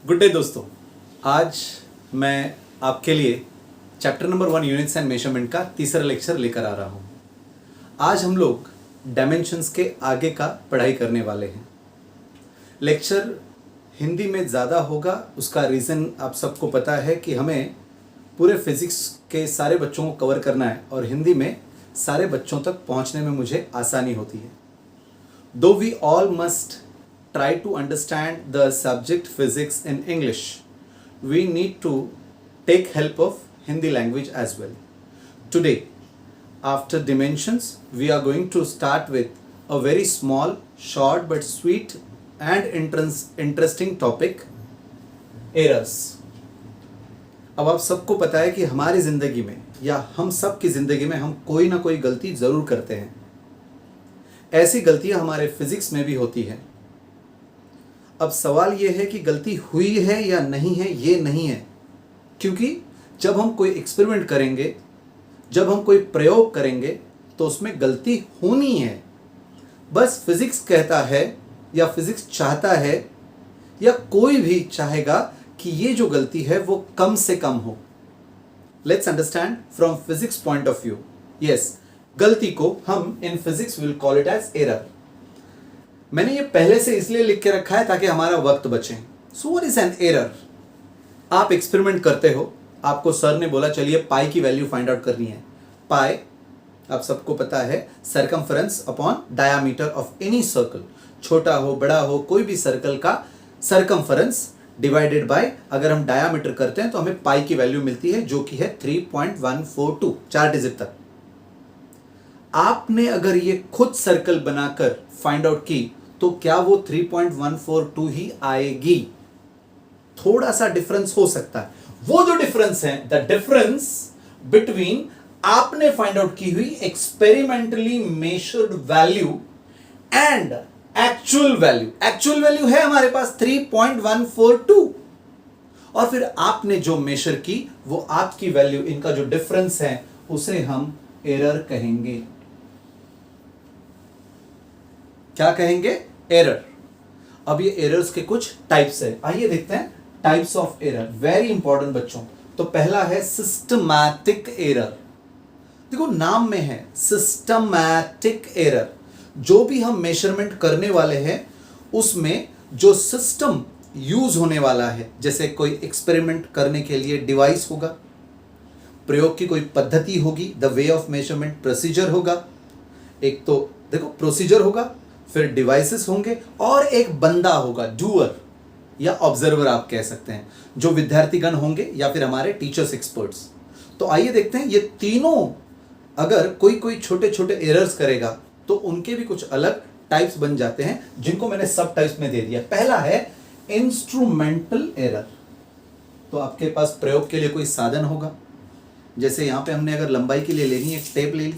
Good day दोस्तों। आज मैं आपके लिए chapter number 1 units and measurement का तीसरा लेक्चर लेकर आ रहा हूं। आज हम लोग डायमेंशंस के आगे का पढ़ाई करने वाले हैं। लेक्चर हिंदी में ज़्यादा होगा, उसका रीज़न आप सबको पता है कि हमें पूरे फिज़िक्स के सारे बच्चों को कवर करना है और हिंदी में सारे बच्चों तक पहुंचने में मुझे आसानी होती है। Though we all must try to understand the subject physics in English, we need to take help of Hindi language as well. Today, after dimensions, we are going to start with a very small, short but sweet and interesting topic, errors. अब आप सबको पता है कि हमारी ज़िंदगी में या हम सब की ज़िंदगी में हम कोई ना कोई गलती ज़रूर करते हैं। ऐसी गलतियां हमारे फिजिक्स में भी होती हैं। अब सवाल यह है कि गलती हुई है या नहीं है, ये नहीं है, क्योंकि जब हम कोई एक्सपेरिमेंट करेंगे, जब हम कोई प्रयोग करेंगे तो उसमें गलती होनी है। बस फिजिक्स कहता है या फिजिक्स चाहता है या कोई भी चाहेगा कि ये जो गलती है वो कम से कम हो। Let's understand from physics point of view. Yes, गलती को हम in physics will call it as error. मैंने ये पहले से इसलिए लिख के रखा है ताकि हमारा वक्त बचे। So what is an error? आप एक्सपेरिमेंट करते हो, आपको सर ने बोला चलिए पाई की वैल्यू फाइंड आउट करनी है। पाई आप सबको पता है circumference upon diameter of any circle, छोटा हो बड़ा हो कोई भी सर्कल का सरकमफरेंस डिवाइडेड बाय अगर हम डायामीटर करते हैं तो हमें पाई की वैल्यू मिलती है जो कि है 3.142, 4 डिजिट तक। आपने अगर ये खुद सर्कल बनाकर फाइंड आउट की तो क्या वो 3.142 ही आएगी? थोड़ा सा डिफरेंस हो सकता है। वो जो डिफरेंस है, द डिफरेंस बिटवीन आपने फाइंड आउट की हुई experimentally measured value and actual value. Actual value है हमारे पास 3.142 और फिर आपने जो मेजर की वो आपकी वैल्यू, इनका जो डिफरेंस है उसे हम एरर कहेंगे। क्या कहेंगे? एरर। अब ये एरर्स के कुछ टाइप्स है, आइए देखते हैं types of error. Very important बच्चों। तो पहला है सिस्टमैटिक एरर। देखो नाम में है सिस्टमैटिक एरर। जो भी हम मेजरमेंट करने वाले हैं उसमें जो सिस्टम यूज होने वाला है, जैसे कोई एक्सपेरिमेंट करने के लिए डिवाइस होगा, प्रयोग की कोई पद्धति होगी, the way of measurement procedure होगा। एक तो देखो प्रोसीजर होगा, फिर डिवाइसेस होंगे और एक बंदा होगा, डूअर या ऑब्जर्वर आप कह सकते हैं, जो विद्यार्थीगण होंगे या फिर हमारे टीचर्स एक्सपर्ट्स। तो आइए देखते हैं ये तीनों अगर कोई छोटे छोटे एरर्स करेगा तो उनके भी कुछ अलग टाइप्स बन जाते हैं, जिनको मैंने सब टाइप्स में दे दिया। पहला है इंस्ट्रूमेंटल एरर। तो आपके पास प्रयोग के लिए कोई साधन होगा, जैसे यहाँ पे हमने अगर लंबाई के लिए लेनी है एक टेप ले ली,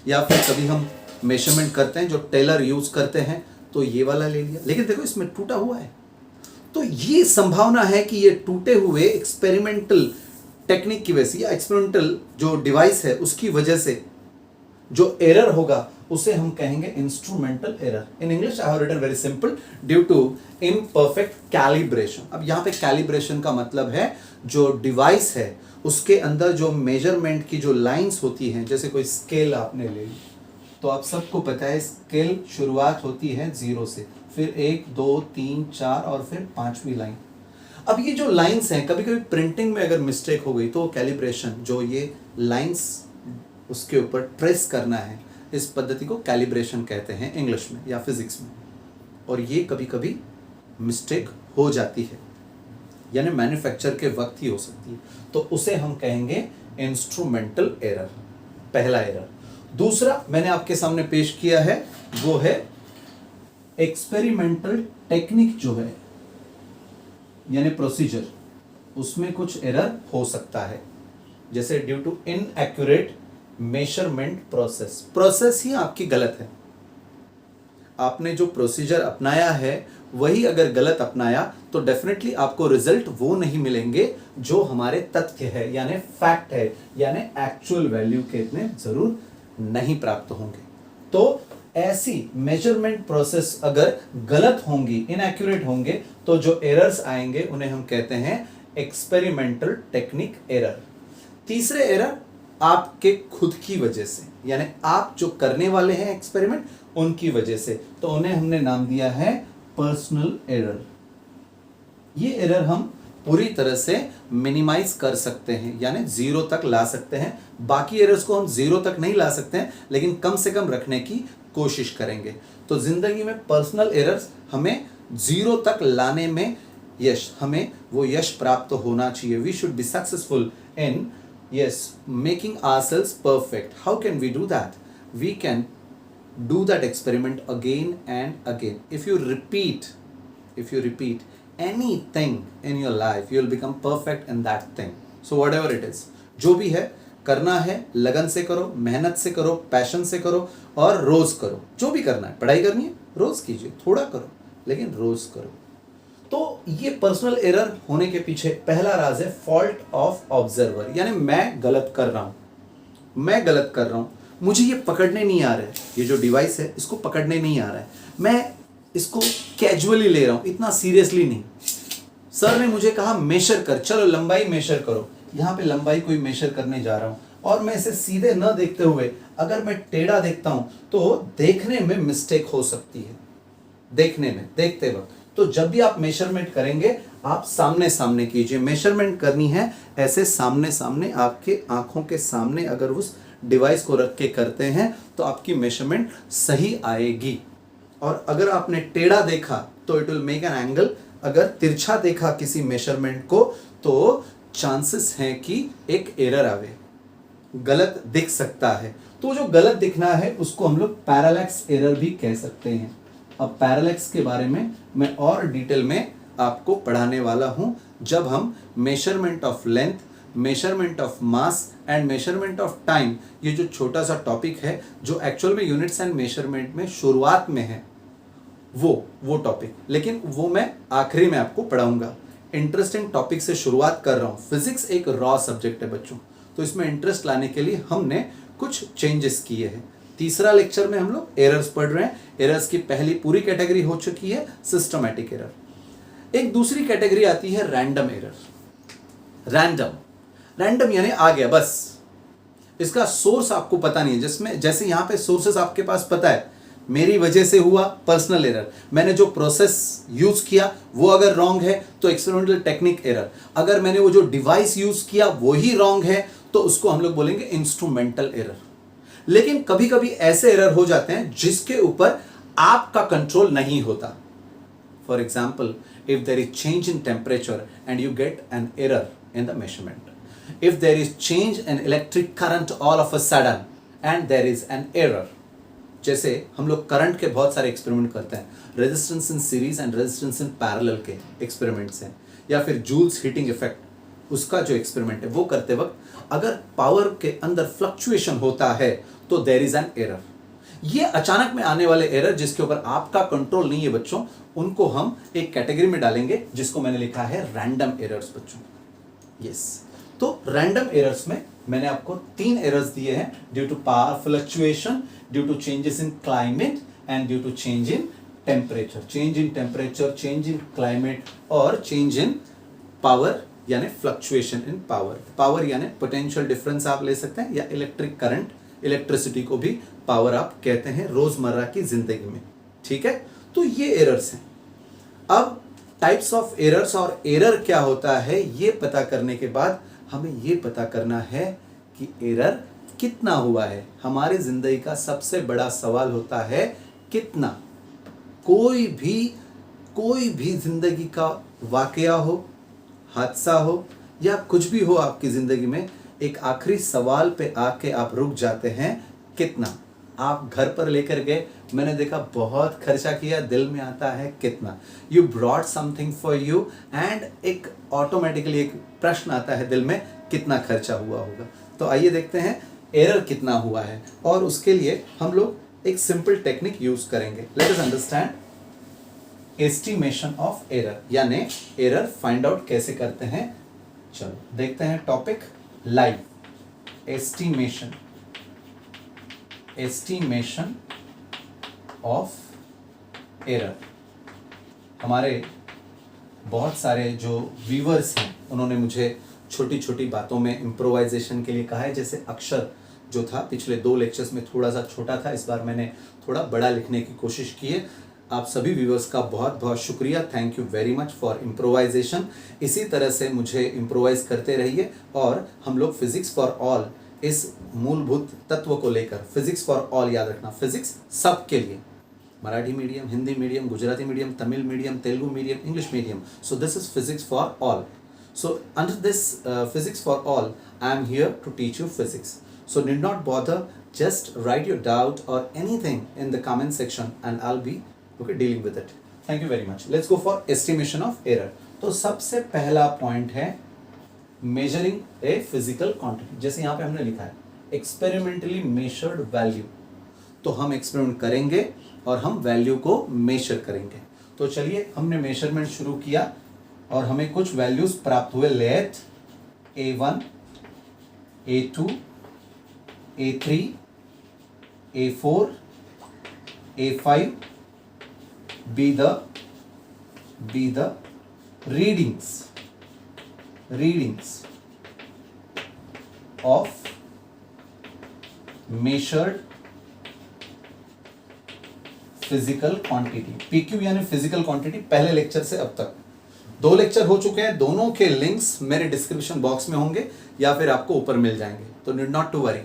या फिर कभी हम मेजरमेंट करते हैं जो टेलर यूज करते हैं तो ये वाला ले लिया, लेकिन देखो इसमें टूटा हुआ है। तो ये संभावना है कि ये टूटे हुए एक्सपेरिमेंटल टेक्निक की वजह से या एक्सपेरिमेंटल जो डिवाइस है उसकी वजह से जो एरर होगा उसे हम कहेंगे instrumental error. In English I have written very simple, due to imperfect calibration. अब यहाँ पे कैलिब्रेशन का मतलब है जो डिवाइस है उसके अंदर जो मेजरमेंट की जो लाइंस होती हैं, जैसे कोई स्केल आपने ले ली तो आप सबको पता है स्केल शुरुआत होती है 0 से, फिर 1 2 3 4 और फिर 5वीं लाइन। अब ये जो लाइंस हैं, कभी कभी प्रिंटिंग में अगर मिस्टेक हो गई तो कैलिब्रेशन, जो ये लाइंस उसके ऊपर ट्रेस करना है, इस पद्धति को कैलिब्रेशन कहते हैं इंग्लिश में या फिजिक्स में। और ये कभी कभी मिस्टेक हो जाती है, यानी मैन्युफैक्चर के वक्त ही हो सकती है, तो उसे हम कहेंगे इंस्ट्रूमेंटल एरर, पहला एरर। दूसरा मैंने आपके सामने पेश किया है वो है एक्सपेरिमेंटल टेक्निक जो है, यानी प्रोसीजर, उसमें कुछ एरर हो सकता है, जैसे due to inaccurate measurement process. Process ही आपकी गलत है। आपने जो प्रोसीजर अपनाया है वही अगर गलत अपनाया तो डेफिनेटली आपको रिजल्ट वो नहीं मिलेंगे जो हमारे तथ्य है, यानी फैक्ट है, यानी एक्चुअल वैल्यू के इतने जरूर नहीं प्राप्त होंगे। तो ऐसी मेजरमेंट प्रोसेस अगर गलत होंगी, इनएक्यूरेट होंगे, तो जो एरर्स आएंगे उन्हें हम कहते हैं एक्सपेरिमेंटल टेक्निक एरर। तीसरे एरर आपके खुद की वजह से, यानी आप जो करने वाले हैं एक्सपेरिमेंट उनकी वजह से, तो उन्हें हमने नाम दिया है पर्सनल एरर। ये एरर हम पूरी तरह से मिनिमाइज कर सकते हैं, यानी जीरो तक ला सकते हैं। बाकी एरर्स को हम जीरो तक नहीं ला सकते हैं, लेकिन कम से कम रखने की कोशिश करेंगे। तो जिंदगी में पर्सनल एरर्स हमें जीरो तक लाने में हमें वो यश प्राप्त होना चाहिए। We should be successful in making ourselves perfect. How can we do that? We can do that experiment again and again. If you repeat anything in your life, you will become perfect in that thing. So whatever it is, जो भी है करना है, लगन से करो, मेहनत से करो, पैशन से करो और रोज करो। जो भी करना है, पढ़ाई करनी है रोज कीजिए, थोड़ा करो लेकिन रोज करो। तो ये पर्सनल एरर होने के पीछे पहला राज है फॉल्ट ऑफ ऑब्जर्वर, यानी मैं गलत कर रहा हूं, मुझे ये पकड़ने नहीं आ रहा है, ये जो डिवाइस है इसको पकड़ने नहीं आ रहा है, मैं इसको कैजुअली ले रहा हूं, इतना सीरियसली नहीं। सर ने मुझे कहा मेजर कर, चलो लंबाई मेजर करो, यहां पे लंबाई कोई मेजर करने जा रहा हूं और मैं इसे सीधे न देखते हुए अगर मैं टेढ़ा देखता हूं तो देखने में मिस्टेक हो सकती है, देखते वक्त। तो जब भी आप मेजरमेंट करेंगे आप सामने सामने कीजिए। मेजरमेंट करनी है ऐसे सामने सामने, आपके आंखों के सामने अगर उस डिवाइस को रख के करते हैं तो आपकी मेजरमेंट सही आएगी। और अगर आपने टेढ़ा देखा तो it will make an angle, अगर तिरछा देखा किसी मेजरमेंट को तो चांसेस हैं कि एक एरर आवे, गलत दिख सकता है। तो जो गलत दिखना है उसको हम लोग पैरालैक्स एरर भी कह सकते हैं। अब पैरालैक्स के बारे में मैं और डिटेल में आपको पढ़ाने वाला हूं जब हम measurement of length, measurement of mass and measurement of time, ये जो छोटा सा टॉपिक है जो एक्चुअल में यूनिट्स एंड मेजरमेंट में शुरुआत में है, वो टॉपिक, लेकिन वो मैं आखिरी में आपको पढ़ाऊंगा। इंटरेस्टिंग टॉपिक से शुरुआत कर रहा हूं। फिजिक्स एक रॉ सब्जेक्ट है बच्चों, तो इसमें इंटरेस्ट लाने के लिए हमने कुछ चेंजेस किए हैं। तीसरा लेक्चर में हम लोग एरर्स पढ़ रहे हैं। एरर्स की पहली पूरी कैटेगरी हो चुकी है सिस्टमैटिक एरर। एक दूसरी कैटेगरी आती है रैंडम एरर। रैंडम यानी आ गया बस, इसका सोर्स आपको पता नहीं है। जिसमें जैसे यहां पे सोर्सेस आपके पास पता है, मेरी वजह से हुआ पर्सनल एरर, मैंने जो प्रोसेस यूज किया वो अगर रॉन्ग है तो एक्सपेरिमेंटल टेक्निक एरर, अगर मैंने वो जो डिवाइस यूज किया वो ही रॉन्ग है तो उसको हम लोग बोलेंगे इंस्ट्रूमेंटल एरर। लेकिन कभी कभी ऐसे एरर हो जाते हैं जिसके ऊपर आपका कंट्रोल नहीं होता। For example, if there is change in temperature and you get an error in the measurement, if there is change in electric current all of a sudden and there is an error। जैसे हम लोग current के बहुत सारे experiment करते हैं, resistance in series and resistance in parallel के experiments हैं, या फिर जूल्स हीटिंग इफेक्ट, उसका जो एक्सपेरिमेंट है वो करते वक्त अगर पावर के अंदर फ्लक्चुएशन होता है तो देयर इज एन एरर। ये अचानक में आने वाले एरर जिसके ऊपर आपका कंट्रोल नहीं है बच्चों, उनको हम एक कैटेगरी में डालेंगे जिसको मैंने लिखा है रैंडम एरर्स बच्चों। यस, तो रैंडम एरर्स में मैंने आपको 3 एरर्स दिए हैं, due to power fluctuation, due to changes in climate and due to change in temperature. Change in temperature, change in climate और चेंज इन पावर यानी फ्लक्चुएशन इन पावर। पावर यानी potential difference आप ले सकते हैं, या इलेक्ट्रिक करंट, इलेक्ट्रिसिटी को भी पावर आप कहते हैं रोजमर्रा की जिंदगी में। ठीक है, तो ये एरर्स हैं। अब टाइप्स ऑफ एरर्स और एरर क्या होता है ये पता करने के बाद हमें ये पता करना है कि एरर कितना हुआ है। हमारी जिंदगी का सबसे बड़ा सवाल होता है कितना। कोई भी जिंदगी का वाकया हो, हादसा हो या कुछ भी हो आपकी जिंदगी में, एक आखिरी सवाल पे आके आप रुक जाते हैं, कितना। आप घर पर लेकर गए, मैंने देखा बहुत खर्चा किया, दिल में आता है कितना। You brought something for you and एक ऑटोमेटिकली एक प्रश्न आता है दिल में, कितना खर्चा हुआ होगा। तो आइए देखते हैं एरर कितना हुआ है, और उसके लिए हम लोग एक सिंपल टेक्निक यूज करेंगे। Let us understand estimation of error, यानी एरर फाइंड आउट कैसे करते हैं। चलो देखते हैं topic live. Estimation of error. हमारे बहुत सारे जो व्यूअर्स हैं उन्होंने मुझे छोटी छोटी बातों में इम्प्रोवाइजेशन के लिए कहा है। जैसे अक्षर जो था पिछले 2 लेक्चर्स में थोड़ा सा छोटा था, इस बार मैंने थोड़ा बड़ा लिखने की कोशिश की है। आप सभी व्यूअर्स का बहुत बहुत शुक्रिया, thank you very much for improvisation. इसी तरह से मुझे इम्प्रोवाइज करते रहिए और हम लोग फिजिक्स फॉर ऑल इस मूलभूत तत्व को लेकर, फिजिक्स फॉर ऑल याद रखना, फिजिक्स सबके लिए, Marathi medium, Hindi medium, Gujarati medium, Tamil medium, Telugu medium, English medium. So this is physics for all. So under this physics for all, I am here to teach you physics. So need not bother, just write your doubt or anything in the comment section and I'll be dealing with it. Thank you very much. Let's go for estimation of error. तो सबसे पहला point है measuring a physical quantity. जैसे यहाँ पे हमने लिखा है experimentally measured value. तो हम एक्सपेरिमेंट करेंगे और हम वैल्यू को मेजर करेंगे। तो चलिए हमने मेजरमेंट शुरू किया और हमें कुछ वैल्यूज प्राप्त हुए। Let A1, A2, A3, A4, A5 be the readings of measured physical quantity. PQ यानी फिजिकल क्वांटिटी। पहले लेक्चर से अब तक 2 लेक्चर हो चुके हैं, दोनों के लिंक्स मेरे डिस्क्रिप्शन बॉक्स में होंगे या फिर आपको ऊपर मिल जाएंगे, तो need not to worry.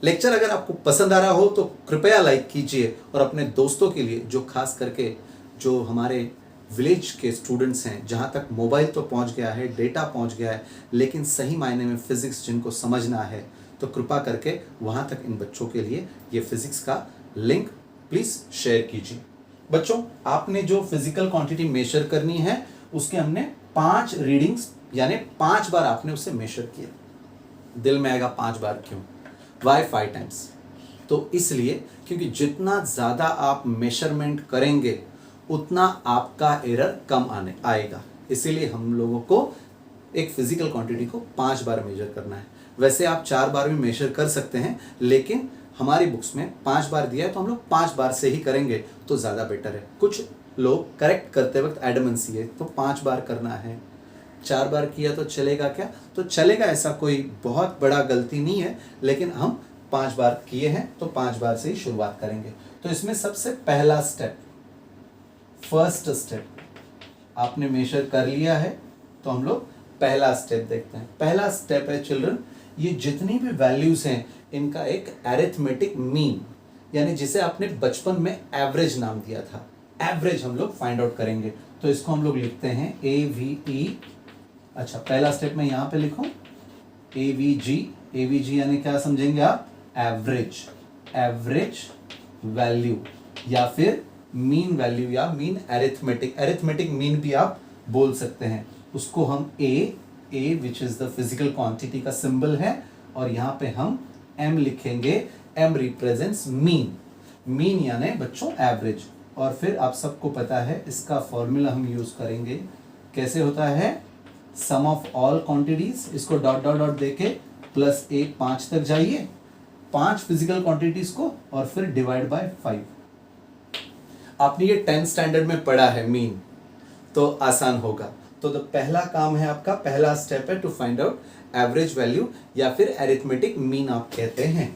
Lecture अगर आपको पसंद आ रहा हो तो कृपया लाइक कीजिए और अपने दोस्तों के लिए, जो खास करके जो हमारे विलेज के स्टूडेंट्स हैं, जहाँ तक मोबाइल तो पहुँच गया है, डेटा पहुँच गया है, लेकिन सही मायने में फिजिक्स जिनको समझना है, तो कृपा करके वहाँ तक इन बच्चों के लिए ये फिजिक्स का लिंक प्लीज़ शेयर कीजिए। बच्चों, आपने जो फिजिकल क्वांटिटी मेजर करनी है उसके हमने 5 रीडिंग्स यानी 5 बार आपने उसे मेजर किया। दिल में आएगा 5 बार क्यों? Why 5 times? तो इसलिए क्योंकि जितना ज़्यादा आप मेजरमेंट करेंगे उतना आपका एरर कम आएगा। इसीलिए हम लोगों को एक फिजिकल क्वांटिटी को 5 बार मेजर करना है। वैसे आप 4 बार भी मेजर कर सकते हैं, लेकिन हमारी बुक्स में 5 बार दिया है तो हम लोग 5 बार से ही करेंगे तो ज़्यादा बेटर है। कुछ लोग करेक्ट करते वक्त एडमेंसी है तो 5 बार करना है, 4 बार किया तो चलेगा क्या? तो चलेगा, ऐसा कोई बहुत बड़ा गलती नहीं है, लेकिन हम 5 बार किए हैं तो 5 बार से ही शुरुआत करेंगे। तो इसमें सबसे पहला स्टेप, फर्स्ट स्टेप आपने मेजर कर लिया है तो हम लोग पहला स्टेप देखते हैं। पहला स्टेप है चिल्ड्रन, ये जितनी भी वैल्यूज हैं इनका एक अरिथमेटिक मीन, यानी जिसे आपने बचपन में एवरेज नाम दिया था, एवरेज हम लोग फाइंड आउट करेंगे। तो इसको हम लोग लिखते हैं AVE। अच्छा, पहला स्टेप में यहाँ पे लिखूं AVG। AVG यानी क्या समझेंगे आप? एवरेज वैल्यू या फिर मीन वैल्यू या मीन अरिथमेटिक मीन भी आप बोल सकते हैं। उसको हम A which is the physical quantity का सिंबल है और यहाँ पे हम M लिखेंगे। M रिप्रेजेंट्स मीन यानी बच्चों एवरेज। और फिर आप सबको पता है इसका फॉर्मूला हम यूज करेंगे। कैसे होता है? सम ऑफ ऑल क्वांटिटीज, इसको डॉट डॉट डॉट देके प्लस 1 5 तक जाइए, 5 फिजिकल क्वांटिटीज को, और फिर डिवाइड बाय 5। आपने ये 10th स्टैंडर्ड में पढ़ा है मीन, तो आसान होगा। तो पहला काम है आपका, पहला स्टेप है to find out average value या फिर अरिथमेटिक मीन आप कहते हैं।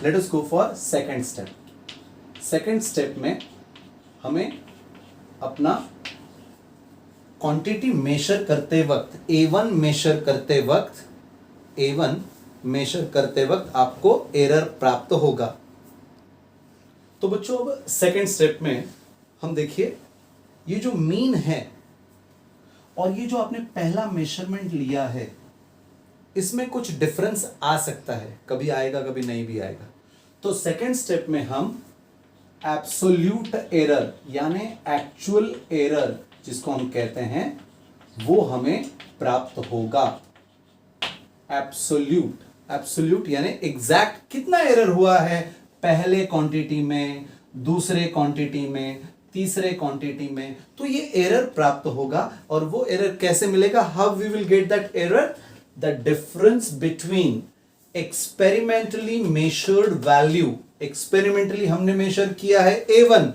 Let us go for second step. Second step में हमें अपना क्वांटिटी मेजर करते वक्त, A1 मेजर करते वक्त आपको एरर प्राप्त होगा। तो बच्चों अब सेकंड स्टेप में हम देखिए, ये जो मीन है और ये जो आपने पहला मेजरमेंट लिया है, इसमें कुछ डिफरेंस आ सकता है, कभी आएगा कभी नहीं भी आएगा। तो सेकंड स्टेप में हम एब्सोल्यूट एरर यानी एक्चुअल एरर जिसको हम कहते हैं वो हमें प्राप्त होगा। एब्सोल्यूट यानी एग्जैक्ट कितना एरर हुआ है पहले क्वांटिटी में, दूसरे क्वांटिटी में, तीसरे क्वांटिटी में, तो ये एरर प्राप्त होगा। और वो एरर कैसे मिलेगा? How we will get that error? The difference between experimentally measured value, experimentally हमने मेजर किया है A1,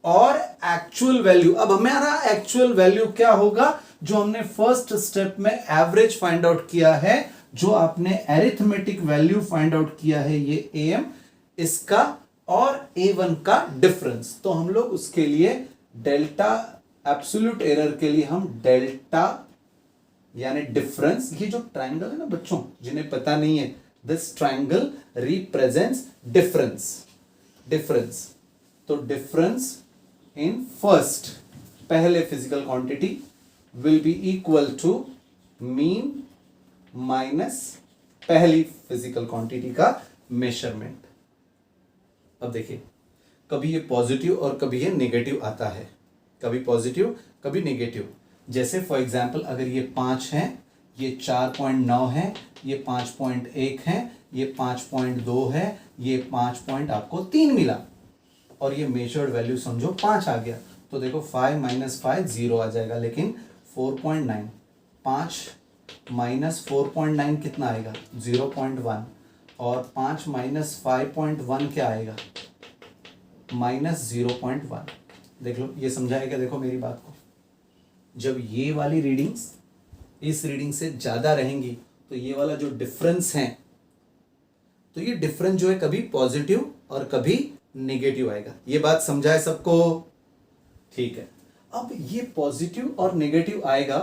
और एक्चुअल वैल्यू। अब हमारा एक्चुअल वैल्यू क्या होगा, जो हमने फर्स्ट स्टेप में एवरेज फाइंड आउट किया है, जो आपने एरिथमेटिक वैल्यू फाइंड आउट किया है, ये am, इसका और a1 का डिफरेंस। तो हम लोग उसके लिए डेल्टा एब्सोल्यूट एरर के लिए हम डेल्टा यानी डिफरेंस, ये जो ट्रायंगल है ना बच्चों, जिन्हें पता नहीं है, दिस ट्रायंगल रिप्रेजेंट्स डिफरेंस। तो डिफरेंस इन फर्स्ट, पहले physical quantity will be equal to mean minus पहली फिजिकल क्वांटिटी का मेजरमेंट। अब देखिए, कभी ये पॉजिटिव और कभी ये नेगेटिव आता है, कभी पॉजिटिव कभी नेगेटिव। जैसे फॉर एग्जांपल अगर ये 5 है, ये 4.9 है, ये 5.1 है, ये 5.2 है, ये 5.3 मिला और ये मेजर्ड वैल्यू समझो 5 आ गया, तो देखो 5 - 5 0 आ जाएगा। लेकिन 4.9, 5 - 4.9 कितना आएगा, 0.1, और 5 - 5.1 क्या आएगा, -0.1। देख लो, ये समझाएगा, देखो मेरी बात को। जब ये वाली रीडिंग्स इस रीडिंग से ज्यादा रहेंगी तो ये वाला जो डिफरेंस है, तो ये डिफरेंस जो है कभी पॉजिटिव और कभी नेगेटिव आएगा। ये बात समझाए सबको, ठीक है। अब ये पॉजिटिव और नेगेटिव आएगा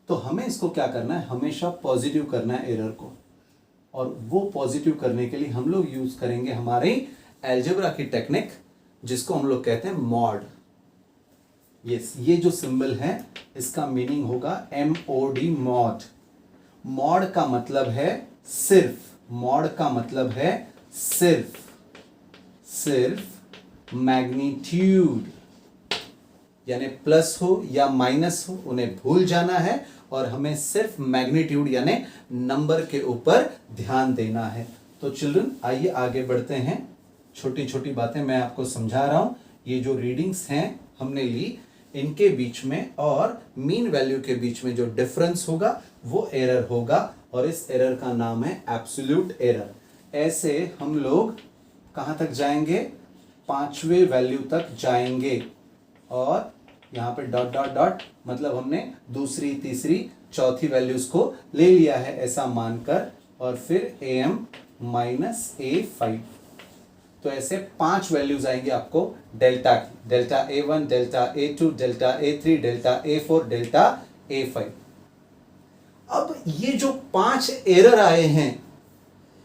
तो हमें इसको क्या करना है, हमेशा पॉजिटिव करना है एरर को, और वो पॉजिटिव करने के लिए हम लोग यूज करेंगे हमारी अलजेब्रा की टेक्निक, जिसको हम लोग कहते हैं मॉड। यस, ये जो सिंबल है इसका मीनिंग होगा MOD, मॉड। मॉड का मतलब है सिर्फ, मॉड का मतलब है सिर्फ मैग्नीट्यूड, यानी प्लस हो या माइनस हो उन्हें भूल जाना है, और हमें सिर्फ मैग्नीट्यूड यानी नंबर के ऊपर ध्यान देना है। तो चिल्ड्रन आइए आगे बढ़ते हैं, छोटी छोटी बातें मैं आपको समझा रहा हूं। ये जो रीडिंग्स हैं हमने ली, इनके बीच में और मीन वैल्यू के बीच में जो डिफरेंस होगा वो एरर होगा, और इस एरर का नाम है एब्सोल्यूट एरर। ऐसे हम लोग कहाँ तक जाएंगे, 5वें वैल्यू तक जाएंगे, और यहाँ पे डॉट डॉट डॉट मतलब हमने दूसरी तीसरी चौथी वैल्यूज को ले लिया है ऐसा मानकर, और फिर am - A5। तो ऐसे 5 वैल्यूज आएंगे आपको डेल्टा की, delta A1, delta A2, delta A3, delta A4, delta A5। अब ये जो 5 एरर आए हैं,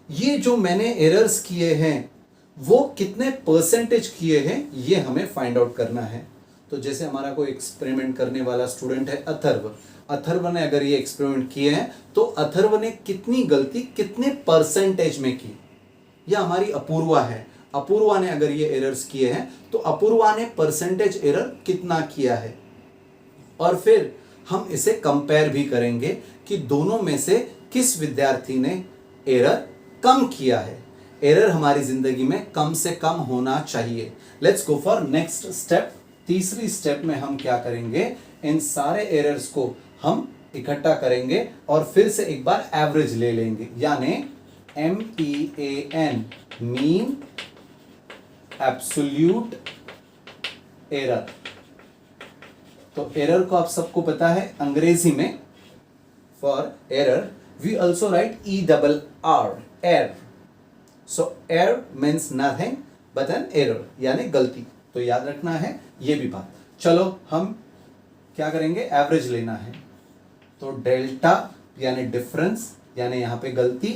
ये जो मैंने एरर्स किए हैं वो कितने परसेंटेज किए हैं ये हमें फाइंड आउट करना है। तो जैसे हमारा कोई एक्सपेरिमेंट करने वाला स्टूडेंट है अथर्व ने अगर ये एक्सपेरिमेंट किए हैं तो अथर्व ने कितनी गलती कितने परसेंटेज में की, या हमारी अपूर्वा है, अपूर्वा ने अगर ये एरर्स किए हैं तो अपूर्वा ने परसेंटेज एरर कितना किया है, और फिर हम इसे कंपेयर भी करेंगे कि दोनों में से किस विद्यार्थी ने एरर कम किया है। एरर हमारी जिंदगी में कम से कम होना चाहिए। Let's go for next step. तीसरी स्टेप में हम क्या करेंगे, इन सारे एरर्स को हम इकट्ठा करेंगे और फिर से एक बार एवरेज ले लेंगे, यानी MEAN, मीन एब्सोल्यूट एरर। तो एरर को आप सबको पता है अंग्रेजी में for error we also write ERR, error. So error means nothing but an error, यानी गलती। तो याद रखना है ये भी बात। चलो हम क्या करेंगे, एवरेज लेना है। तो डेल्टा यानी डिफरेंस, यानी यहां पे गलती,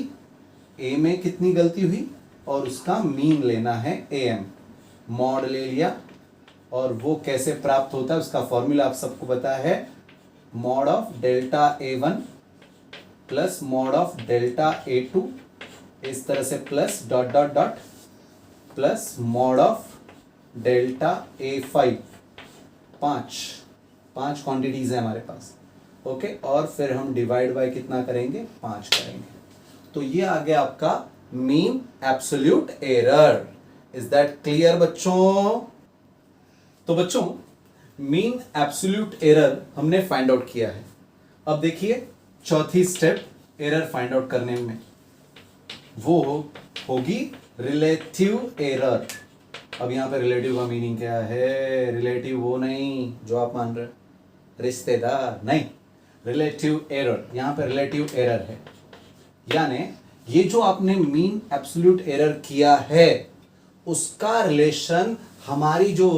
ए में कितनी गलती हुई और उसका मीन लेना है AM। मॉड ले लिया, और वो कैसे प्राप्त होता है उसका फॉर्मूला आप सबको पता है, mod of delta A1 plus mod of delta A2, इस तरह से plus dot dot dot plus mod of delta A5। 5 quantities है हमारे पास, ओके। और फिर हम डिवाइड बाय कितना करेंगे, 5 करेंगे। तो ये आ गया आपका mean absolute error. Is that clear बच्चों? तो बच्चों मीन एब्सोल्यूट एरर हमने फाइंड आउट किया है। अब देखिए चौथी स्टेप एरर फाइंड आउट करने में वो होगी रिलेटिव एरर। अब यहाँ पे रिलेटिव का मीनिंग क्या है? रिलेटिव वो नहीं जो आप मान रहे, रिश्तेदार नहीं, रिलेटिव एरर। यहाँ पे रिलेटिव एरर है, यानी ये जो आपने मीन एब्सोल्यूट एरर किया है उसका रिलेशन हमारी जो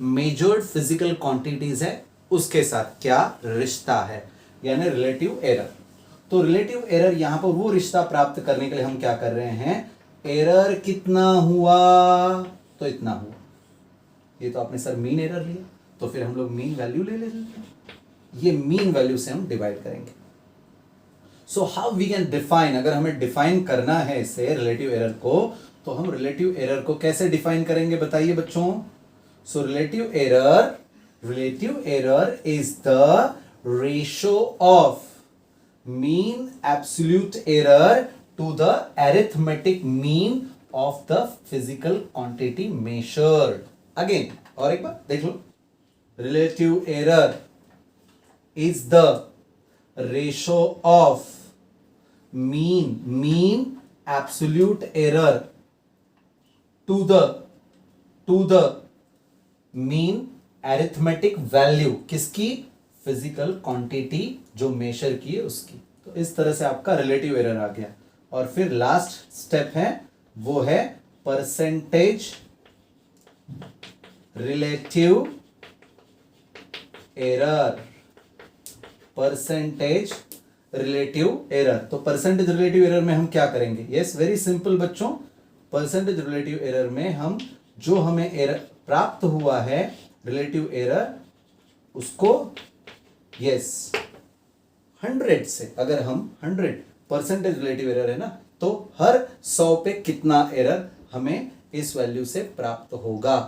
मेजर्ड फिजिकल क्वांटिटीज है उसके साथ क्या रिश्ता है, यानी रिलेटिव एरर। तो रिलेटिव एरर यहां पर वो रिश्ता प्राप्त करने के लिए हम क्या कर रहे हैं, एरर कितना हुआ तो इतना हुआ। ये तो आपने सर मीन एरर लिया, तो फिर हम लोग मीन वैल्यू ले लेते हैं, ये मीन वैल्यू से हम डिवाइड करेंगे। So how we can define, अगर हमें डिफाइन करना है इसे रिलेटिव एरर को, तो हम रिलेटिव एरर को कैसे डिफाइन करेंगे बताइए बच्चों। So relative error is the ratio of mean absolute error to the arithmetic mean of the physical quantity measured. Again और एक बार देख लो, relative error is the ratio of mean absolute error to the mean arithmetic value, किसकी? Physical quantity जो measure की है उसकी। तो इस तरह से आपका रिलेटिव एरर आ गया। और फिर लास्ट स्टेप है वो है percentage relative error. Percentage relative error, तो परसेंटेज रिलेटिव एरर में हम क्या करेंगे? यस, वेरी सिंपल बच्चों। परसेंटेज रिलेटिव एरर में हम जो हमें एरर प्राप्त हुआ है रिलेटिव एरर, उसको यस 100 से, अगर हम 100% रिलेटिव एरर है ना, तो हर 100 पे कितना एरर हमें इस वैल्यू से प्राप्त होगा।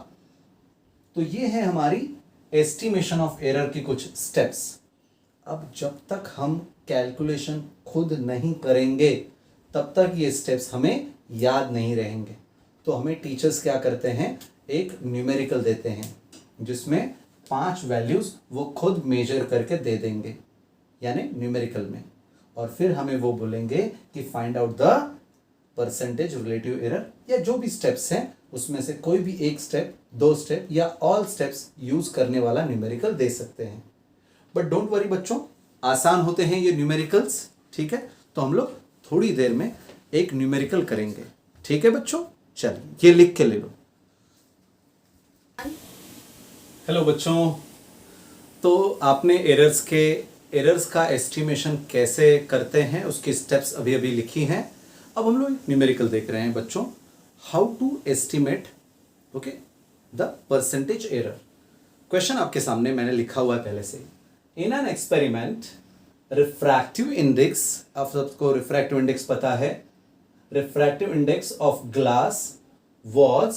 तो ये है हमारी एस्टिमेशन ऑफ एरर की कुछ स्टेप्स। अब जब तक हम कैलकुलेशन खुद नहीं करेंगे तब तक ये स्टेप्स हमें याद नहीं रहेंगे। तो हमें टीचर्स क्या करते हैं, एक न्यूमेरिकल देते हैं जिसमें 5 वैल्यूज वो खुद मेजर करके दे देंगे, यानी न्यूमेरिकल में, और फिर हमें वो बोलेंगे कि find out the percentage relative error, या जो भी स्टेप्स हैं उसमें से कोई भी एक स्टेप, 2 स्टेप या ऑल स्टेप्स यूज करने वाला न्यूमेरिकल दे सकते हैं। बट डोंट वरी बच्चों, आसान होते हैं ये न्यूमेरिकल्स, ठीक है। तो हम लोग थोड़ी देर में एक न्यूमेरिकल करेंगे, ठीक है बच्चों। चलिए ये लिख के ले लो। हेलो बच्चों, तो आपने एरर्स का एस्टिमेशन कैसे करते हैं उसकी स्टेप्स अभी अभी लिखी हैं। अब हम लोग न्यूमेरिकल देख रहे हैं बच्चों, how to estimate okay the percentage error. Question आपके सामने मैंने लिखा हुआ है पहले से। In an experiment refractive index, आप सबको रिफ्रैक्टिव इंडेक्स पता है, refractive index of glass was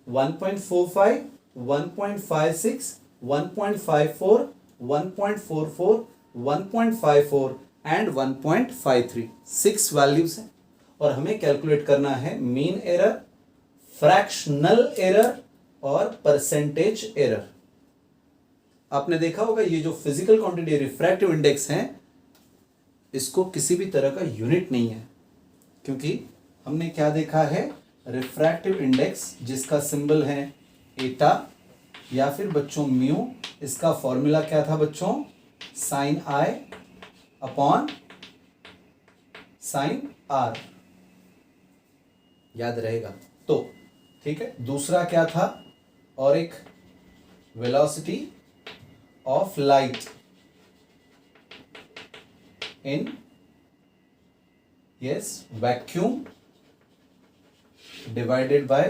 1.45, 1.56, 1.54, 1.44, 1.54 and 1.53, 6 values हैं। और हमें कैलकुलेट करना है मीन एरर, फ्रैक्शनल एरर और परसेंटेज एरर। आपने देखा होगा ये जो फिजिकल क्वांटिटी रिफ्रैक्टिव इंडेक्स है, इसको किसी भी तरह का यूनिट नहीं है, क्योंकि हमने क्या देखा है, रिफ्रैक्टिव इंडेक्स जिसका सिंबल है एटा या फिर बच्चों म्यू, इसका फॉर्मूला क्या था बच्चों, sine i upon sine r, याद रहेगा तो, ठीक है। दूसरा क्या था, और एक velocity of light in yes vacuum divided by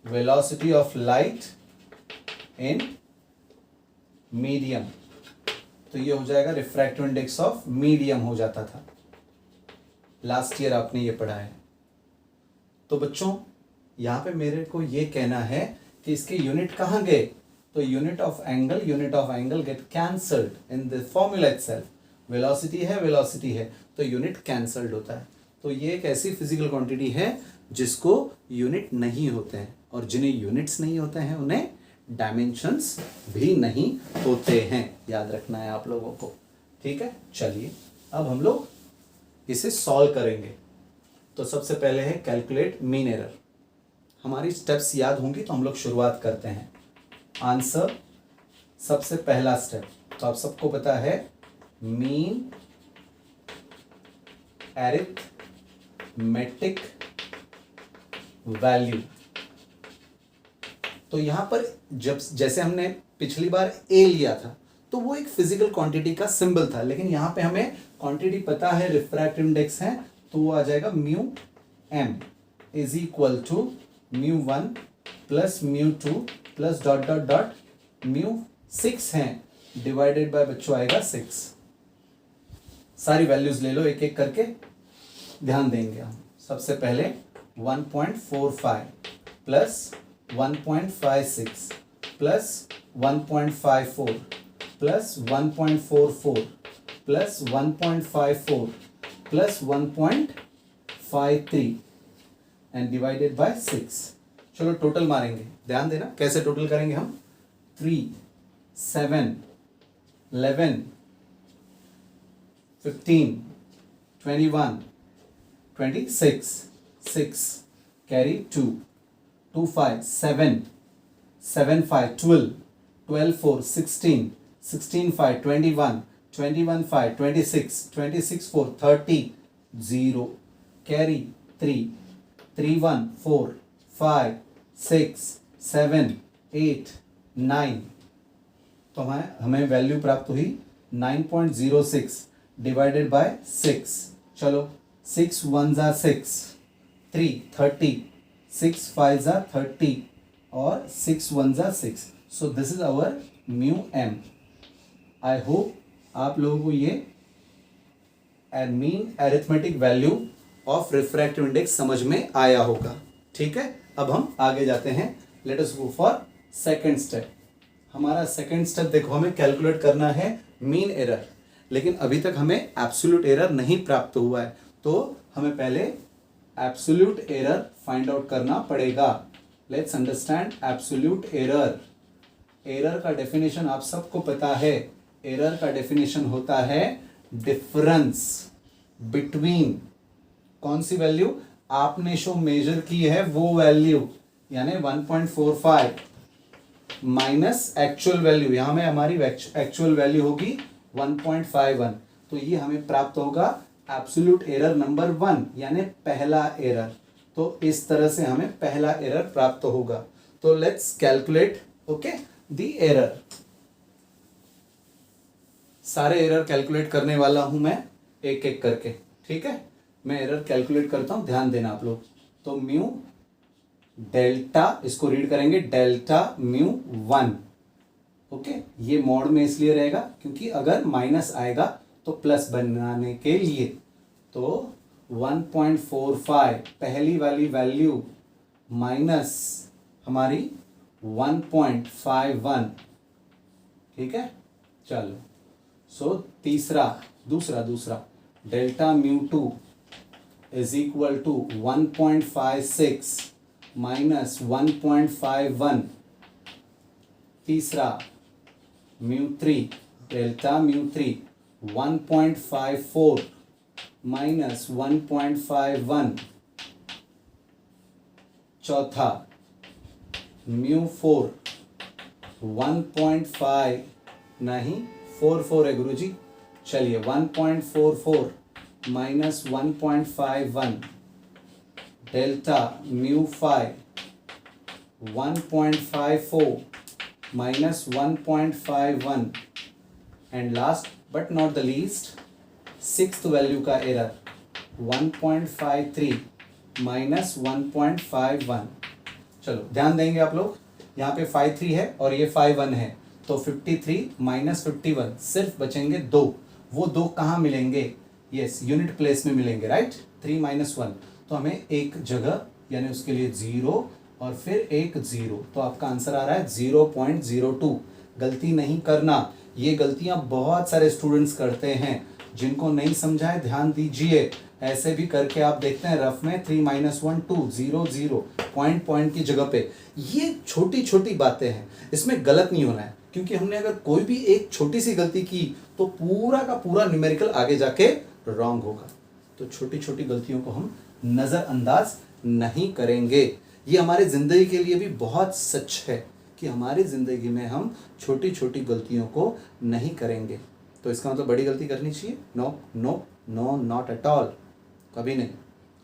velocity of light in medium, तो ये हो जाएगा रिफ्रैक्टिव इंडेक्स ऑफ मीडियम हो जाता था, लास्ट ईयर आपने ये पढ़ा है। तो बच्चों यहाँ पे मेरे को ये कहना है कि इसके यूनिट कहाँ गए, तो unit of angle get cancelled in the formula itself. Velocity है तो यूनिट कैंसल्ड होता है। तो ये एक ऐसी फिजिकल क्वांटिटी है जिसको यूनिट नहीं होते हैं, और जिन्हें यूनिट्स नहीं होते हैं उन्हें डायमेंशंस भी नहीं होते हैं, याद रखना है आप लोगों को, ठीक है। चलिए अब हम लोग इसे सॉल्व करेंगे। तो सबसे पहले है कैलकुलेट मीन एरर। हमारी स्टेप्स याद होंगी तो हम लोग शुरुआत करते हैं। आंसर, सबसे पहला स्टेप तो आप सबको पता है, मीन एरिथमेटिक वैल्यू। तो यहां पर जब जैसे हमने पिछली बार ए लिया था तो वो एक फिजिकल क्वांटिटी का सिंबल था, लेकिन यहां पे हमें क्वांटिटी पता है, रिफ्रैक्टिव इंडेक्स है, तो वो आ जाएगा mu m is equal to mu 1 plus mu 2 plus dot dot dot mu 6 है डिवाइडेड बाय बच्चों आएगा 6। सारी वैल्यूज ले लो एक एक करके, ध्यान देंगे हम। सबसे पहले 1.45 plus 1.56 plus 1.54 plus 1.44 plus 1.54 plus 1.53 and divided by 6। चलो टोटल मारेंगे, ध्यान देना कैसे टोटल करेंगे हम। 3, 7, 11, 15, 21, 26, 6, carry 2, 2, 5, 7, 7, 5, 12, 12, 4, 16, 16, 5, 21, 21, 5, 26, 26, 4, 30, 0, carry 3, 3, 1, 4, 5, 6, 7, 8, 9। तो हमें वैल्यू प्राप्त हुई 9.06 डिवाइडेड बाय 6। चलो 6 1 जा 6, 3 30, 6 5 जा 30 और 6 1 जा 6। So this is our mu m. I hope आप लोगों को ये mean arithmetic value of refractive index समझ में आया होगा। ठीक है, अब हम आगे जाते हैं। Let us go for second step. हमारा सेकेंड स्टेप देखो, हमें कैलकुलेट करना है मीन एरर, लेकिन अभी तक हमें एब्सोल्यूट एरर नहीं प्राप्त हुआ है, तो हमें पहले एब्सोल्यूट एरर फाइंड आउट करना पड़ेगा। Let's understand absolute error. Error का डेफिनेशन आप सबको पता है। एरर का डेफिनेशन होता है डिफरेंस बिटवीन, कौन सी वैल्यू आपने शो मेजर की है वो वैल्यू, यानी 1.45 माइनस एक्चुअल वैल्यू। यहां में हमारी एक्चुअल वैल्यू होगी 1.51, तो ये हमें प्राप्त होगा एब्सोल्यूट एरर नंबर 1, यानी पहला एरर। तो इस तरह से हमें पहला एरर प्राप्त होगा। तो let's calculate okay the error. सारे एरर कैलकुलेट करने वाला हूं मैं एक एक करके। ठीक है, मैं एरर कैलकुलेट करता हूं, ध्यान देना आप लोग। तो म्यू डेल्टा, इसको रीड करेंगे डेल्टा म्यू 1। ओके, ये मॉड में इसलिए रहेगा क्योंकि अगर माइनस आएगा तो प्लस बनाने के लिए। तो 1.45 पहली वाली वैल्यू माइनस हमारी 1.51। ठीक है, चलो सो दूसरा delta mu 2 is equal to 1.56 minus 1.51। तीसरा म्यू 3, डेल्टा म्यू 3 1.54 माइनस 1.51। चौथा म्यू 4 1.5 नहीं 44 है गुरुजी, चलिए 1.44 minus 1.51। Delta mu 5 1.54 minus 1.51 and last but not the least sixth value का एरर 1.53 माइनस 1.51। चलो ध्यान देंगे आप लोग, यहाँ पे 53 है और ये 51 है, तो 53 माइनस 51 सिर्फ बचेंगे 2। वो 2 कहाँ मिलेंगे? यस, यूनिट प्लेस में मिलेंगे, राइट। 3 माइनस 1, तो हमें एक जगह यानी उसके लिए 0 और फिर एक 0, तो आपका आंसर आ रहा है 0.02। गलती नहीं करना, ये गलतियां बहुत सारे स्टूडेंट्स करते हैं, जिनको नहीं समझा है ध्यान दीजिए। ऐसे भी करके आप देखते हैं रफ में 3 माइनस 1 2 0 0 पॉइंट की जगह पे। ये छोटी छोटी बातें हैं, इसमें गलत नहीं होना है, क्योंकि हमने अगर कोई भी एक छोटी सी गलती की तो पूरा का पूरा न्यूमेरिकल आगे जाके रॉन्ग होगा। तो छोटी छोटी गलतियों को हम नजरअंदाज नहीं करेंगे। ये हमारे ज़िंदगी के लिए भी बहुत सच है कि हमारी ज़िंदगी में हम छोटी छोटी गलतियों को नहीं करेंगे। तो इसका मतलब बड़ी गलती करनी चाहिए? No no no, not at all, कभी नहीं।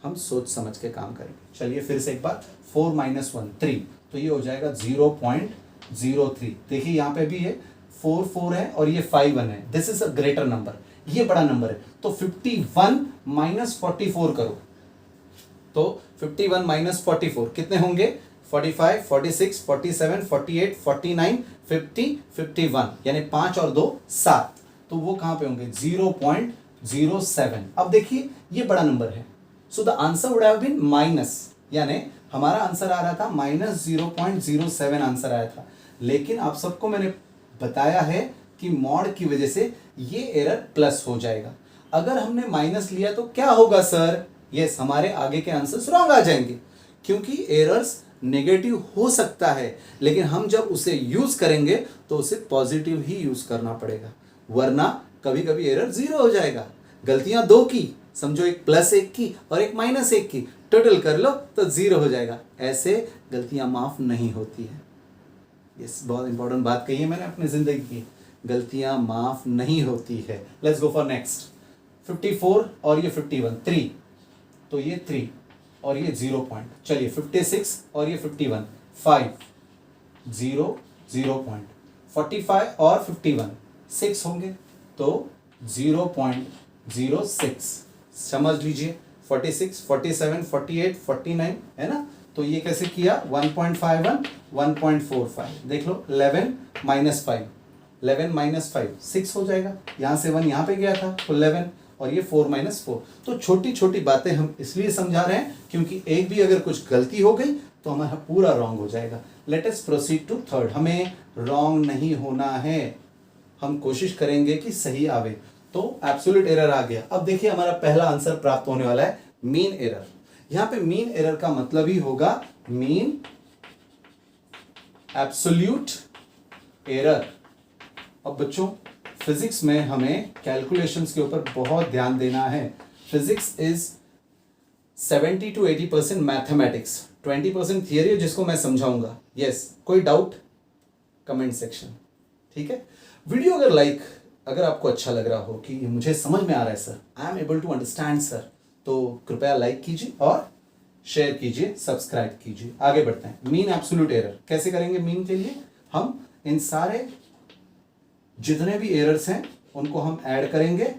हम सोच समझ के काम करेंगे। चलिए फिर से एक बार, 4 - 1 3, तो ये हो जाएगा 0.03। देखिए यहाँ पे भी ये 4 4 है और ये 5 1 है। This is a greater number, ये बड़ा नंबर है। तो 51 - 44 करो, तो 51 - 44 कितने होंगे? 45 46 47 48 49 50 51, यानी 5 और 2 7। तो वो कहां पे होंगे? 0.07। अब देखिए ये बड़ा नंबर है, so the answer would have been minus, यानी हमारा आंसर आ रहा था -0.07 आंसर आया था। लेकिन आप सबको मैंने बताया है कि मॉड की वजह से ये एरर प्लस हो जाएगा। अगर हमने माइनस लिया तो क्या होगा सर? यस, हमारे आगे के आंसर्स रॉन्ग आ जाएंगे, क्योंकि एरर्स नेगेटिव हो सकता है, लेकिन हम जब उसे यूज करेंगे तो उसे पॉजिटिव ही यूज करना पड़ेगा, वरना कभी कभी एरर 0 हो जाएगा। गलतियां 2 की, समझो एक +1 की और एक -1 की, टोटल कर लो तो 0 हो जाएगा। ऐसे गलतियां माफ नहीं होती है। यस, बहुत इंपॉर्टेंट बात कही है मैंने अपनी जिंदगी की, गलतियां माफ नहीं होती है। Let's go for next. 54 और ये 51 3, तो ये 3 और ये 0 पॉइंट। चलिए 56 और ये 51 5 0 0 पॉइंट। 45 और 51 6 होंगे, तो 0.06 समझ लीजिए। 46 47 48 49 है ना, तो ये कैसे किया? 1.51 1.45। देख लो 11 - 5 11 - 5 6 हो जाएगा, यहाँ से 1 यहाँ पे गया था तो 11, और ये 4 - 4। तो छोटी छोटी बातें हम इसलिए समझा रहे हैं क्योंकि एक भी अगर कुछ गलती हो गई तो हमारा पूरा रॉन्ग हो जाएगा। Let us proceed to third. हमें रॉन्ग नहीं होना है, हम कोशिश करेंगे कि सही आवे। तो एब्सोल्यूट एरर आ गया। अब देखिए हमारा पहला आंसर प्राप्त होने वाला है मीन एरर। यहां पे मीन एरर का मतलब ही होगा मीन एब्सोल्यूट एरर। अब बच्चों फिजिक्स में हमें कैलकुलेशंस के ऊपर बहुत ध्यान देना है। Physics is 70 to 80% mathematics, 20% theory, जिसको मैं समझाऊंगा। यस, कोई डाउट? कमेंट सेक्शन, ठीक है। वीडियो अगर आपको अच्छा लग रहा हो कि मुझे समझ में आ रहा है sir, I am able to understand sir, तो कृपया लाइक कीजिए और शेयर कीजिए, सब्सक्राइब कीजिए। आगे बढ़ते हैं। मीन एब्सोल्यूट एरर कैसे करेंगे? मीन के लिए हम इन सारे जितने भी एरर्स हैं उनको हम ऐड करेंगे।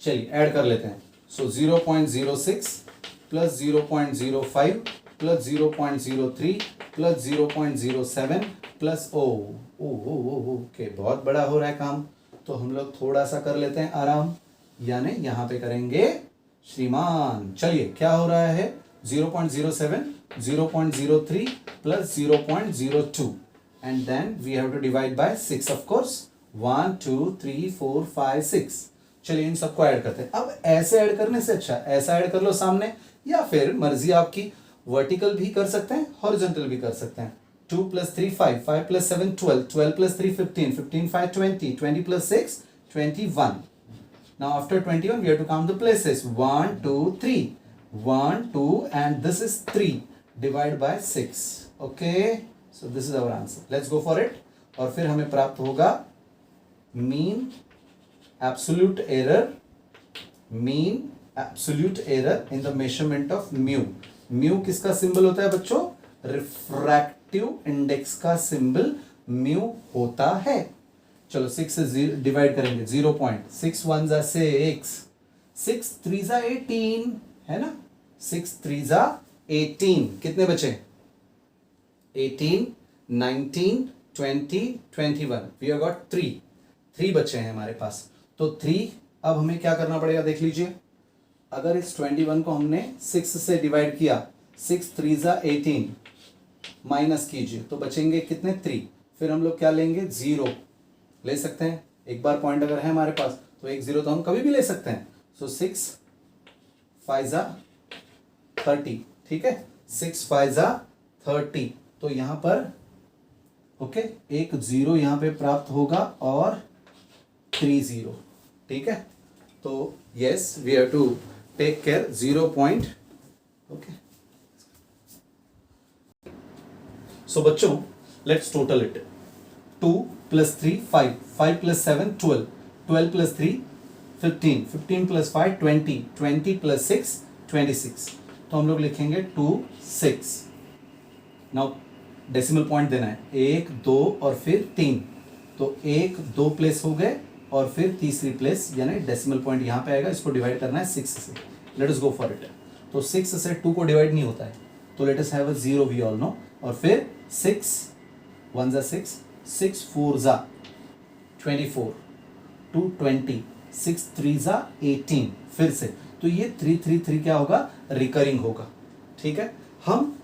चलिए ऐड कर लेते हैं। सो 0.06 plus 0.05 plus 0.03 plus 0.07 plus okay, बहुत बड़ा हो रहा है काम, तो हम लोग थोड़ा सा कर लेते हैं आराम, यानी यहां पे करेंगे श्रीमान। चलिए क्या हो रहा है? 0.07 0.03 plus 0.02 and then we have to divide by 6 of course, 1 2 3 4 5 6। चलिए इन सबको ऐड करते हैं। अब ऐसे ऐड करने से अच्छा ऐसा ऐड कर लो सामने, या फिर मर्जी आपकी, वर्टिकल भी कर सकते हैं, हॉरिजॉन्टल भी कर सकते हैं। 2 + 3 5 5 + 7 12 12 + 3 15 15 5 20 20 + 6 21। Now after 21 we have to count the places, 1 2 3 1 2 and this is 3, divide by 6। okay, so this is our answer, let's go for it। और फिर हमें प्राप्त होगा mean absolute error in the measurement of mu. Mu किसका symbol होता है बच्चों? Refractive index का सिंबल म्यू होता है। चलो 6 से डिवाइड करेंगे, 0.6 1 = 6 6 3 = 18 है ना, 6 3 = 18। कितने बचे? 18 19 20 21। वी हैव गॉट 3 बचे हैं हमारे पास। तो 3, अब हमें क्या करना पड़ेगा देख लीजिए। अगर इस 21 को हमने 6 से डिवाइड किया, 6 3 = 18, माइनस कीजिए तो बचेंगे कितने? 3। फिर हम लोग क्या लेंगे? 0 ले सकते हैं। एक बार पॉइंट अगर है हमारे पास तो एक 0 तो हम कभी भी ले सकते हैं। सो 6 5 = 30, ठीक है, 6 5 = 30। तो यहां पर ओके, एक 0 यहां पे प्राप्त होगा और 3 0, ठीक है। तो yes, we have to take care 0 point, okay. So बच्चों लेट्स टोटल इट. 2 + 3 5, 5 + 7 12, 12 + 3 15, 15 + 5 20, 20 + 6 26. तो हम लोग लिखेंगे 2 6. नाउ डेसिमल पॉइंट देना है 1 2 और फिर 3. तो 1 2 प्लेस हो गए और फिर तीसरी प्लेस यानी डेसिमल पॉइंट यहाँ पे आएगा. इसको डिवाइड करना है 6 से. Late us go for it. तो 6 से 2 को डिवाइड नहीं होता है, तो let us have a 0 we all know. और फिर 6 1 * 6, 6 4 = 24, 2 20, 6 3 = 18. फिर से तो ये 3 3 3 क्या होगा, रिकरिंग होगा. ठीक है, हम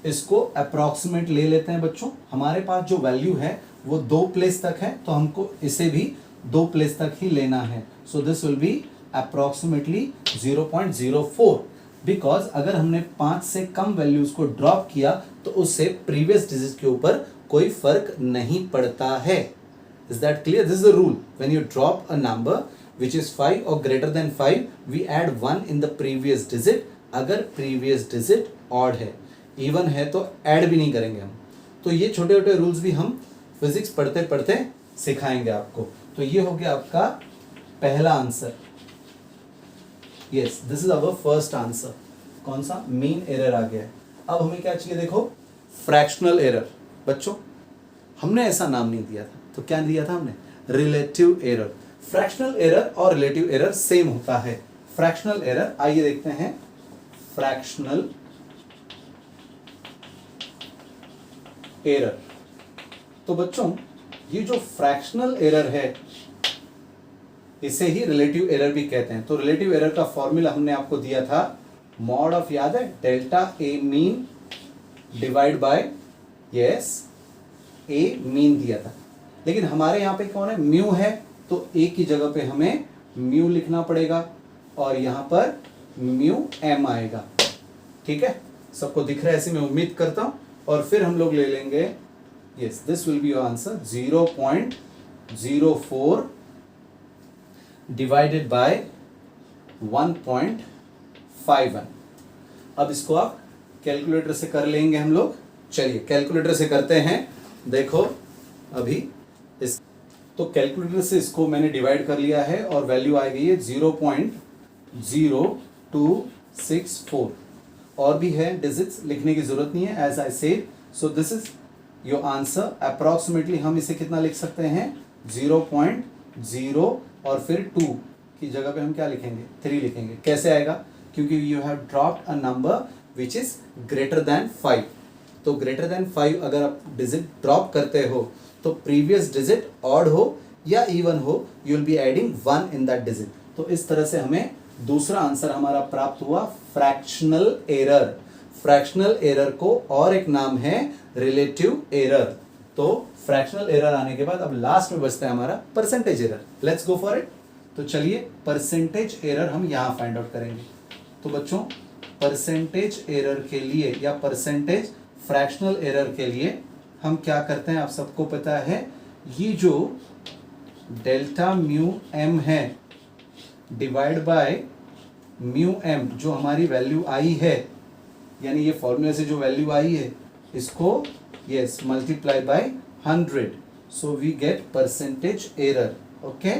इसको अप्रॉक्सीमेट ले लेते हैं बच्चों. हमारे पास जो वैल्यू है वो 2 प्लेस तक है, तो हमको इसे भी 2 प्लेस तक ही लेना है. So this will be approximately 0.04, because अगर हमने 5 से कम वैल्यूज को ड्रॉप किया तो उससे प्रीवियस डिजिट के ऊपर कोई फर्क नहीं पड़ता है. Is that clear? This is the rule. When you drop a number which is 5 और greater than 5, we add 1 in the previous digit. अगर प्रीवियस डिजिट ऑड है, इवन है तो ऐड भी नहीं करेंगे हम. तो ये छोटे छोटे रूल्स भी हम फिजिक्स पढ़ते पढ़ते सिखाएंगे आपको. तो ये हो गया आपका पहला answer. Yes, this is our first answer. कौन सा? मीन एरर आ गया है. अब हमें क्या चाहिए देखो, फ्रैक्शनल एरर. बच्चों हमने ऐसा नाम नहीं दिया था, तो क्या दिया था हमने? Relative error. फ्रैक्शनल एरर और रिलेटिव एरर सेम होता है. फ्रैक्शनल एरर, आइए देखते हैं. Fractional error. तो बच्चों ये जो फ्रैक्शनल एरर है इसे ही रिलेटिव एरर भी कहते हैं. तो रिलेटिव एरर का फॉर्मूला हमने आपको दिया था, मॉड ऑफ, याद है, delta A mean divide by, yes, A mean दिया था. लेकिन हमारे यहाँ पे कौन है? म्यू है, तो ए की जगह पे हमें म्यू लिखना पड़ेगा और यहाँ पर म्यू एम आएगा. ठीक है, सबको दिख रहा है ऐसे मैं उम्मीद करता हूं. और फिर हम लोग ले लेंगे, yes, this will be your answer, 0.04 divided by 1.51. अब इसको आप कैलकुलेटर से कर लेंगे हम लोग. चलिए कैलकुलेटर से करते हैं. देखो अभी इस, तो कैलकुलेटर से इसको मैंने डिवाइड कर लिया है और वैल्यू आ गई है 0.0264. और भी है डिजिट्स, लिखने की जरूरत नहीं है, as I said. So this is your answer. Approximately हम इसे कितना लिख सकते हैं? 0.0 और फिर 2 की जगह पे हम क्या लिखेंगे? 3 लिखेंगे. कैसे आएगा? क्योंकि you have dropped a number which is greater than 5. तो ग्रेटर देन 5 अगर आप डिजिट ड्रॉप करते हो तो प्रीवियस डिजिट ऑड हो या इवन हो, you will be adding 1 in that digit. तो इस तरह से हमें दूसरा आंसर हमारा प्राप्त हुआ, फ्रैक्शनल एरर. फ्रैक्शनल एरर को और एक नाम है रिलेटिव एरर. तो फ्रैक्शनल एरर आने के बाद अब लास्ट में बचता है हमारा percentage error. Let's go for it. तो चलिए परसेंटेज एरर हम यहां फाइंड आउट करेंगे. तो बच्चों परसेंटेज एरर के लिए या परसेंटेज फ्रैक्शनल एरर के लिए हम क्या करते हैं, आप सबको पता है, ये जो डेल्टा म्यू एम है डिवाइड बाय म्यू एम, जो हमारी वैल्यू आई है, यानी ये फॉर्मूले से जो वैल्यू आई है इसको, yes, multiply by 100. So we get percentage error. Okay,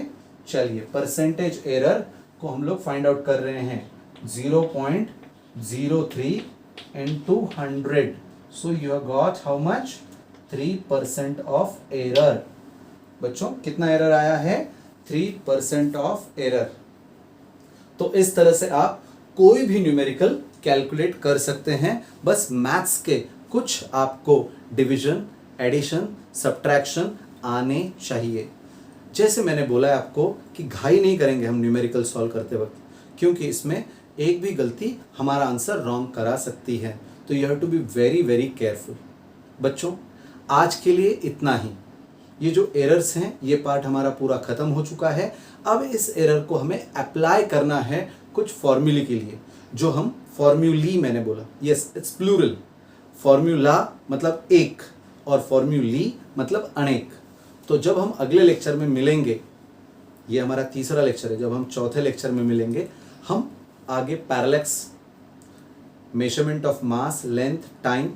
चलिए परसेंटेज एरर को हम लोग फाइंड आउट कर रहे हैं. 0.03 into 100. So you have got how much? 3% of error. बच्चों कितना एरर आया है? 3% ऑफ एरर. तो इस तरह से आप कोई भी न्यूमेरिकल कैलकुलेट कर सकते हैं. बस मैथ्स के कुछ आपको डिवीजन, एडिशन, सब्ट्रैक्शन आने चाहिए. जैसे मैंने बोला है आपको कि घाई नहीं करेंगे हम न्यूमेरिकल सॉल्व करते वक्त, क्योंकि इसमें एक भी गलती हमारा आंसर रॉन्ग करा सकती है. तो you have to be very very careful. बच्चों आज के लिए इतना ही. ये जो एरर्स हैं ये पार्ट हमारा पूरा खत्म हो चुका है. अब इस एरर को हमें अप्लाई करना है कुछ फॉर्मूले के लिए, जो हम फॉर्म्यूली, मैंने बोला, यस इट्स प्लूरल. फॉर्मूला मतलब एक और फॉर्म्यूली मतलब अनेक. तो जब हम अगले लेक्चर में मिलेंगे, ये हमारा तीसरा लेक्चर है, जब हम चौथे लेक्चर में मिलेंगे हम आगे parallax, measurement of mass, length, time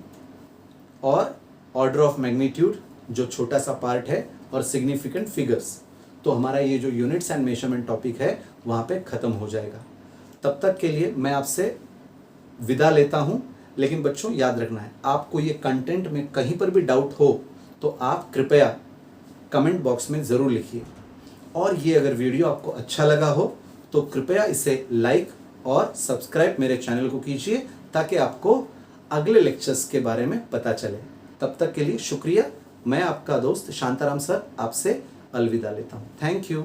और ऑर्डर ऑफ मैग्नीट्यूड जो छोटा सा पार्ट है, और सिग्निफिकेंट फिगर्स। तो हमारा ये जो यूनिट्स एंड मेजरमेंट टॉपिक है वहाँ पे ख़त्म हो जाएगा। तब तक के लिए मैं आपसे विदा लेता हूँ। लेकिन बच्चों याद रखना है, आपको ये कंटेंट में कहीं पर भी डाउट हो तो आप कृपया कमेंट बॉक्स में ज़रूर लिखिए। और ये अगर वीडियो आपको अच्छा लगा हो तो कृपया इसे लाइक और सब्सक्राइब मेरे चैनल को कीजिए, ताकि आपको अगले लेक्चर्स के बारे में पता चले। तब तक के लिए शुक्रिया। मैं आपका दोस्त शांताराम सर आपसे अलविदा लेता हूँ। Thank you.